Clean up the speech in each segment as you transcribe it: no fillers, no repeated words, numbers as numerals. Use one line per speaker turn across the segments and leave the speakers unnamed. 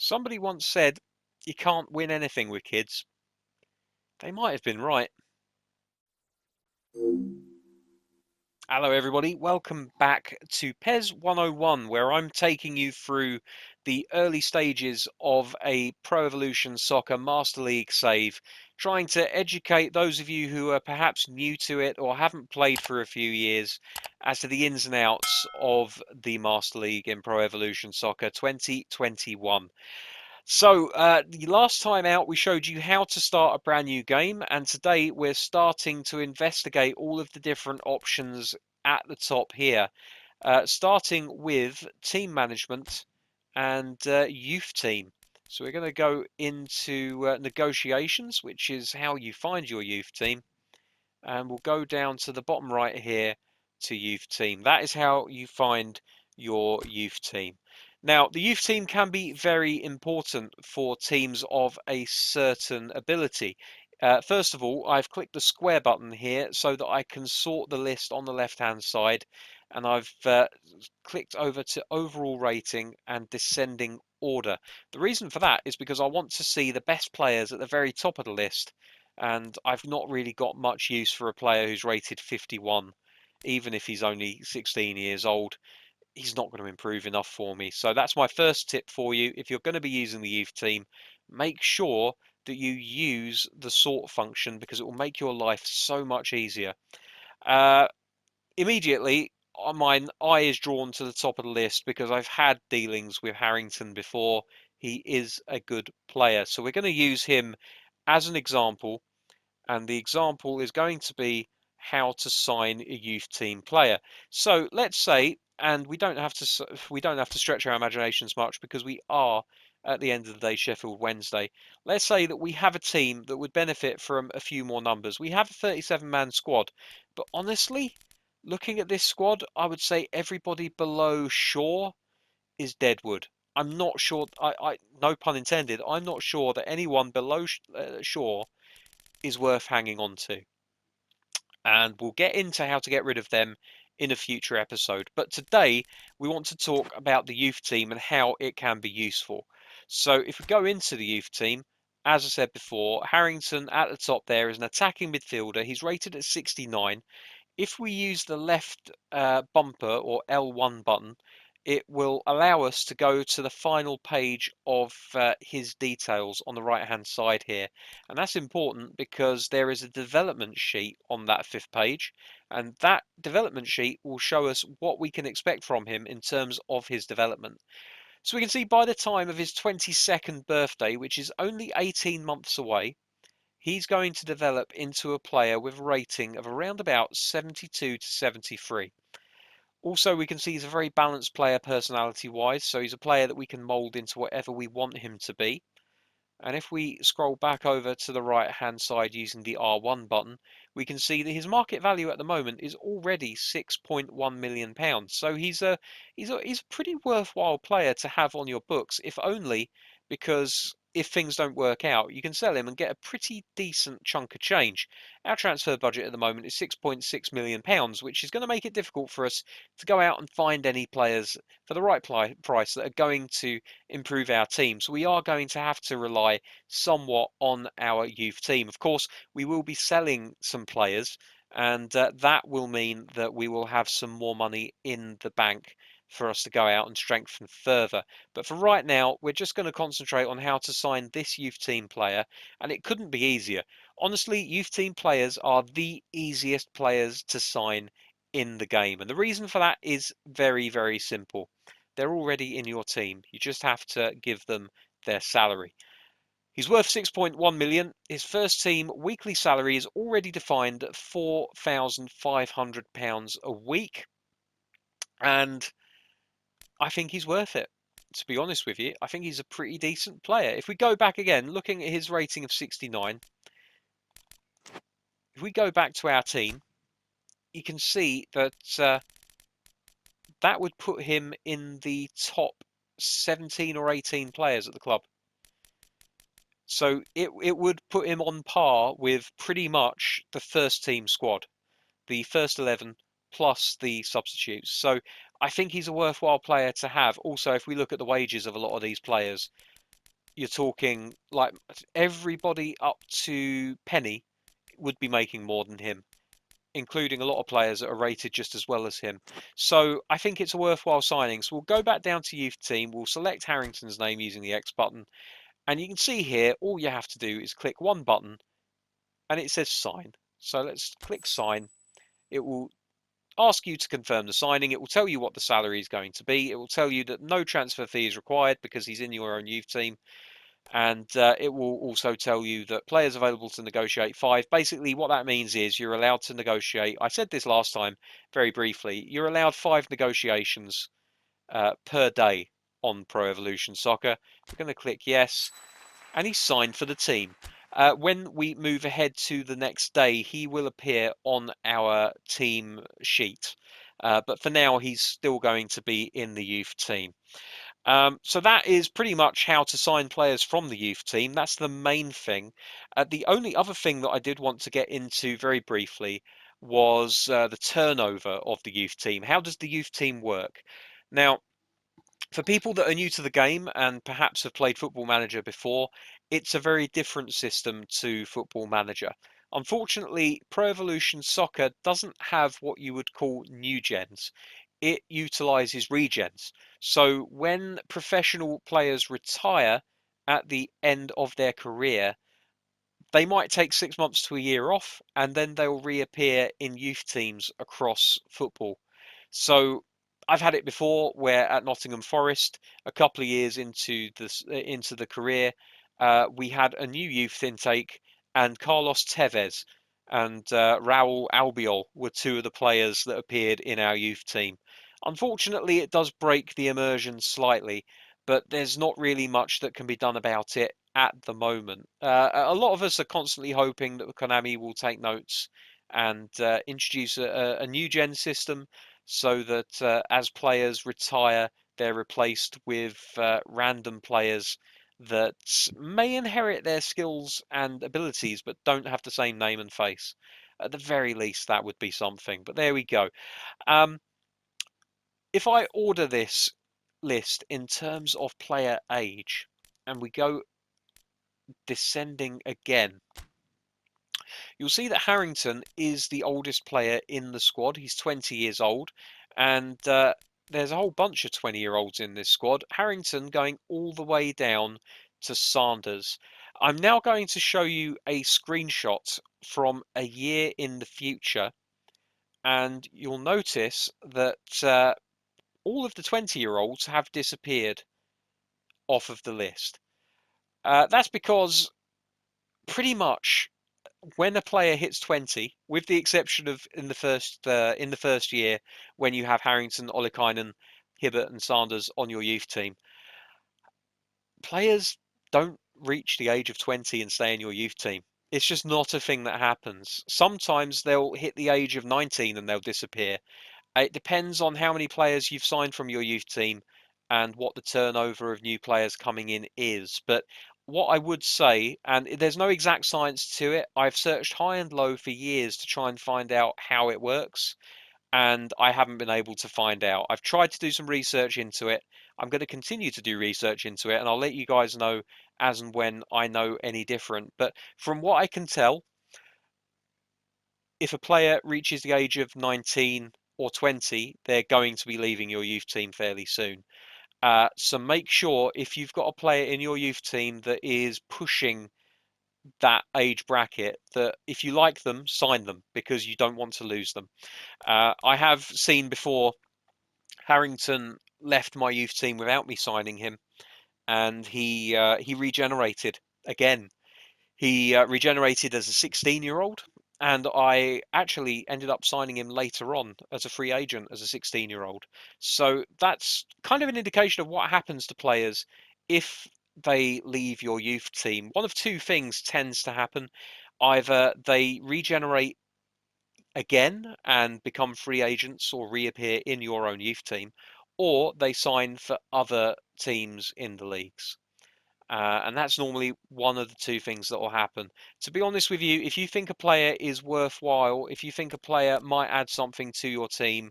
Somebody once said you can't win anything with kids. They might have been right. Hello, everybody. Welcome back to PES 101, where I'm taking you through the early stages of a Pro Evolution Soccer Master League save, trying to educate those of you who are perhaps new to it or haven't played for a few years as to the ins and outs of the Master League in Pro Evolution Soccer 2021. So, the last time out, we showed you how to start a brand new game, and today we're starting to investigate all of the different options at the top here, starting with team management and youth team. So, we're going to go into negotiations, which is how you find your youth team, and we'll go down to the bottom right here to youth team. That is how you find your youth team. Now, the youth team can be very important for teams of a certain ability. First of all, I've clicked the square button here so that I can sort the list on the left-hand side, and I've clicked over to overall rating and descending order. The reason for that is because I want to see the best players at the very top of the list, and I've not really got much use for a player who's rated 51, even if he's only 16 years old. He's not going to improve enough for me. So that's my first tip for you. If you're going to be using the youth team, make sure that you use the sort function because it will make your life so much easier. Uh, Immediately, my eye is drawn to the top of the list because I've had dealings with Harrington before. He is a good player. So we're going to use him as an example, and the example is going to be how to sign a youth team player. So let's say, and we don't have to stretch our imaginations much because we are at the end of the day Sheffield Wednesday. Let's say that we have a team that would benefit from a few more numbers. We have a 37-man squad, but honestly, looking at this squad, I would say everybody below Shaw is Deadwood. I'm not sure. No pun intended. I'm not sure that anyone below Shaw is worth hanging on to. And we'll get into how to get rid of them in a future episode. But today we want to talk about the youth team and how it can be useful. So if we go into the youth team, as I said before, Harrington at the top there is an attacking midfielder. He's rated at 69. If we use the left bumper or L1 button, it will allow us to go to the final page of his details on the right hand side here. And that's important because there is a development sheet on that fifth page, and that development sheet will show us what we can expect from him in terms of his development. So we can see by the time of his 22nd birthday, which is only 18 months away, he's going to develop into a player with a rating of around about 72 to 73. Also, we can see he's a very balanced player personality-wise, so he's a player that we can mould into whatever we want him to be. And if we scroll back over to the right-hand side using the R1 button, we can see that his market value at the moment is already £6.1 million. So he's a pretty worthwhile player to have on your books, if only because if things don't work out, you can sell him and get a pretty decent chunk of change. Our transfer budget at the moment is £6.6 million, which is going to make it difficult for us to go out and find any players for the right price that are going to improve our team. So we are going to have to rely somewhat on our youth team. Of course, we will be selling some players, and that will mean that we will have some more money in the bank for us to go out and strengthen further. But for right now, we're just going to concentrate on how to sign this youth team player, and it couldn't be easier. Honestly, youth team players are the easiest players to sign in the game, and the reason for that is very, very simple. They're already in your team. You just have to give them their salary. He's worth 6.1 million. His first team weekly salary is already defined at £4,500 a week, and I think he's worth it. To be honest with you, I think he's a pretty decent player. If we go back again, looking at his rating of 69, if we go back to our team, you can see that that would put him in the top 17 or 18 players at the club. So it would put him on par with pretty much the first team squad, the first 11 plus the substitutes. So I think he's a worthwhile player to have. Also, if we look at the wages of a lot of these players, you're talking like everybody up to Penny would be making more than him, including a lot of players that are rated just as well as him. So I think it's a worthwhile signing. So we'll go back down to youth team. We'll select Harrington's name using the X button. And you can see here, all you have to do is click one button and it says sign. So let's click sign. It will ask you to confirm the signing. It will tell you what the salary is going to be. It will tell you that no transfer fee is required because he's in your own youth team. And it will also tell you that players available to negotiate 5. Basically, what that means is you're allowed to negotiate. I said this last time very briefly. You're allowed 5 negotiations per day on Pro Evolution Soccer. We're going to click yes, and he's signed for the team. When we move ahead to the next day, he will appear on our team sheet. But for now, he's still going to be in the youth team. So that is pretty much how to sign players from the youth team. That's the main thing. The only other thing that I did want to get into very briefly was the turnover of the youth team. How does the youth team work? Now, for people that are new to the game and perhaps have played Football Manager before, it's a very different system to Football Manager. Unfortunately, Pro Evolution Soccer doesn't have what you would call new gens. It utilizes regens. So when professional players retire at the end of their career, they might take 6 months to a year off and then they'll reappear in youth teams across football. So I've had it before where at Nottingham Forest, a couple of years into the career, we had a new youth intake, and Carlos Tevez and Raul Albiol were two of the players that appeared in our youth team. Unfortunately, it does break the immersion slightly, but there's not really much that can be done about it at the moment. A lot of us are constantly hoping that Konami will take notes and introduce a new gen system so that as players retire, they're replaced with random players that may inherit their skills and abilities but don't have the same name and face. At the very least, that would be something. But there we go. Um, if I order this list in terms of player age, and we go descending again, you'll see that Harrington is the oldest player in the squad. He's 20 years old, and there's a whole bunch of 20-year-olds in this squad. Harrington going all the way down to Sanders. I'm now going to show you a screenshot from a year in the future, and you'll notice that all of the 20-year-olds have disappeared off of the list. That's because pretty much when a player hits 20, with the exception of in the first year when you have Harrington, Olikainen, Hibbert, and Sanders on your youth team, players don't reach the age of 20 and stay in your youth team. It's just not a thing that happens. Sometimes they'll hit the age of 19 and they'll disappear. It depends on how many players you've signed from your youth team and what the turnover of new players coming in is. But what I would say, and there's no exact science to it, I've searched high and low for years to try and find out how it works, and I haven't been able to find out. I've tried to do some research into it. I'm going to continue to do research into it, and I'll let you guys know as and when I know any different. But from what I can tell, if a player reaches the age of 19 or 20, they're going to be leaving your youth team fairly soon. So make sure if you've got a player in your youth team that is pushing that age bracket, that if you like them, sign them because you don't want to lose them. I have seen before Harrington left my youth team without me signing him, and he regenerated again. He regenerated as a 16-year-old, and I actually ended up signing him later on as a free agent as a 16-year-old. So that's kind of an indication of what happens to players if they leave your youth team. One of two things tends to happen. Either they regenerate again and become free agents or reappear in your own youth team, or they sign for other teams in the leagues. And that's normally one of the two things that will happen. To be honest with you, if you think a player is worthwhile, if you think a player might add something to your team,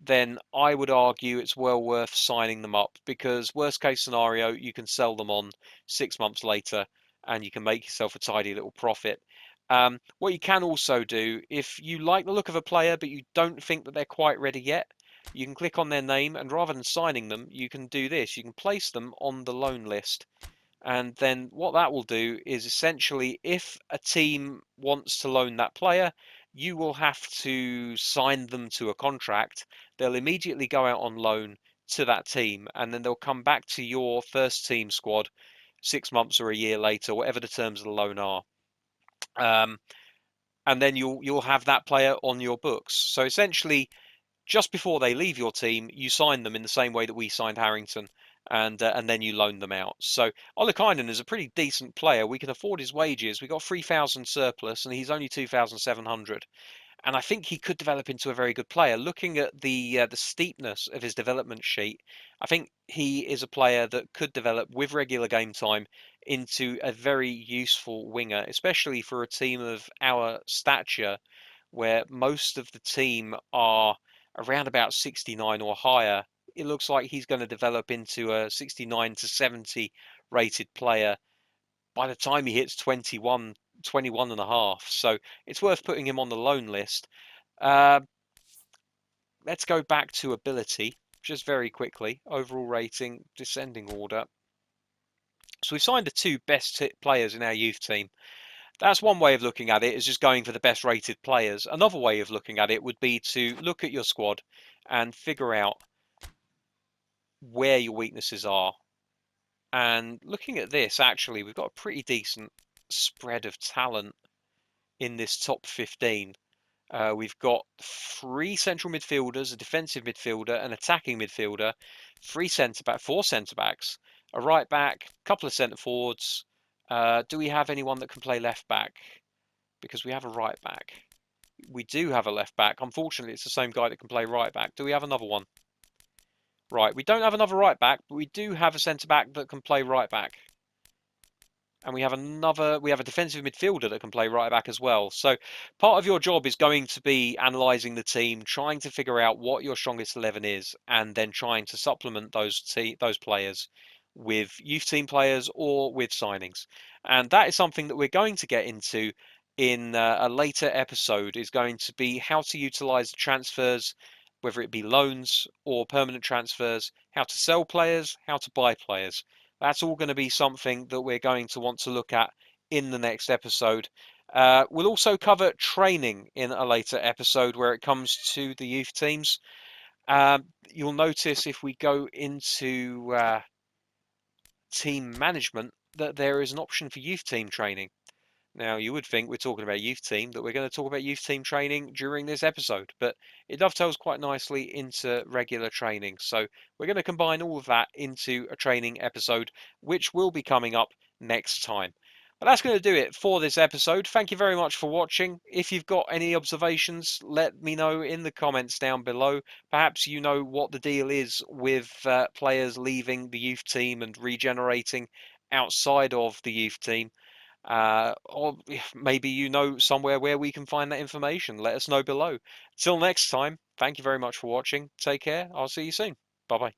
then I would argue it's well worth signing them up, because worst case scenario, you can sell them on 6 months later and you can make yourself a tidy little profit. What you can also do, if you like the look of a player but you don't think that they're quite ready yet, you can click on their name, and rather than signing them, you can do this. You can place them on the loan list. And then what that will do is, essentially, if a team wants to loan that player, you will have to sign them to a contract. They'll immediately go out on loan to that team, and then they'll come back to your first team squad 6 months or a year later, whatever the terms of the loan are. Um, and then you'll have that player on your books. So essentially, just before they leave your team, you sign them in the same way that we signed Harrington, and then you loan them out. So Olikainen is a pretty decent player. We can afford his wages. We got 3,000 surplus, and he's only 2,700. And I think he could develop into a very good player. Looking at the steepness of his development sheet, I think he is a player that could develop with regular game time into a very useful winger, especially for a team of our stature, where most of the team are around about 69 or higher. It looks like he's going to develop into a 69 to 70 rated player by the time he hits 21, 21 and a half. So it's worth putting him on the loan list. Uh, let's go back to ability just very quickly. Overall rating, descending order. So we signed the two best players in our youth team. That's one way of looking at it, is just going for the best rated players. Another way of looking at it would be to look at your squad and figure out where your weaknesses are. And looking at this, actually, we've got a pretty decent spread of talent in this top 15. We've got three central midfielders, a defensive midfielder, an attacking midfielder, four centre backs, a right back, a couple of centre forwards. Do we have anyone that can play left back? Because we have a right back. We do have a left back. Unfortunately, it's the same guy that can play right back. Do we have another one? Right, we don't have another right back, but we do have a centre back that can play right back. And we have a defensive midfielder that can play right back as well. So part of your job is going to be analysing the team, trying to figure out what your strongest 11 is, and then trying to supplement those players with youth team players or with signings. And that is something that we're going to get into in a later episode, is going to be how to utilise transfers, whether it be loans or permanent transfers, how to sell players, how to buy players. That's all going to be something that we're going to want to look at in the next episode. We'll also cover training in a later episode where it comes to the youth teams. You'll notice if we go into team management that there is an option for youth team training. Now, you would think we're talking about youth team, that we're going to talk about youth team training during this episode, but it dovetails quite nicely into regular training. So we're going to combine all of that into a training episode, which will be coming up next time. But that's going to do it for this episode. Thank you very much for watching. If you've got any observations, let me know in the comments down below. Perhaps you know what the deal is with players leaving the youth team and regenerating outside of the youth team. Or maybe you know somewhere where we can find that information. Let us know below. Till next time, thank you very much for watching. Take care. I'll see you soon. Bye bye.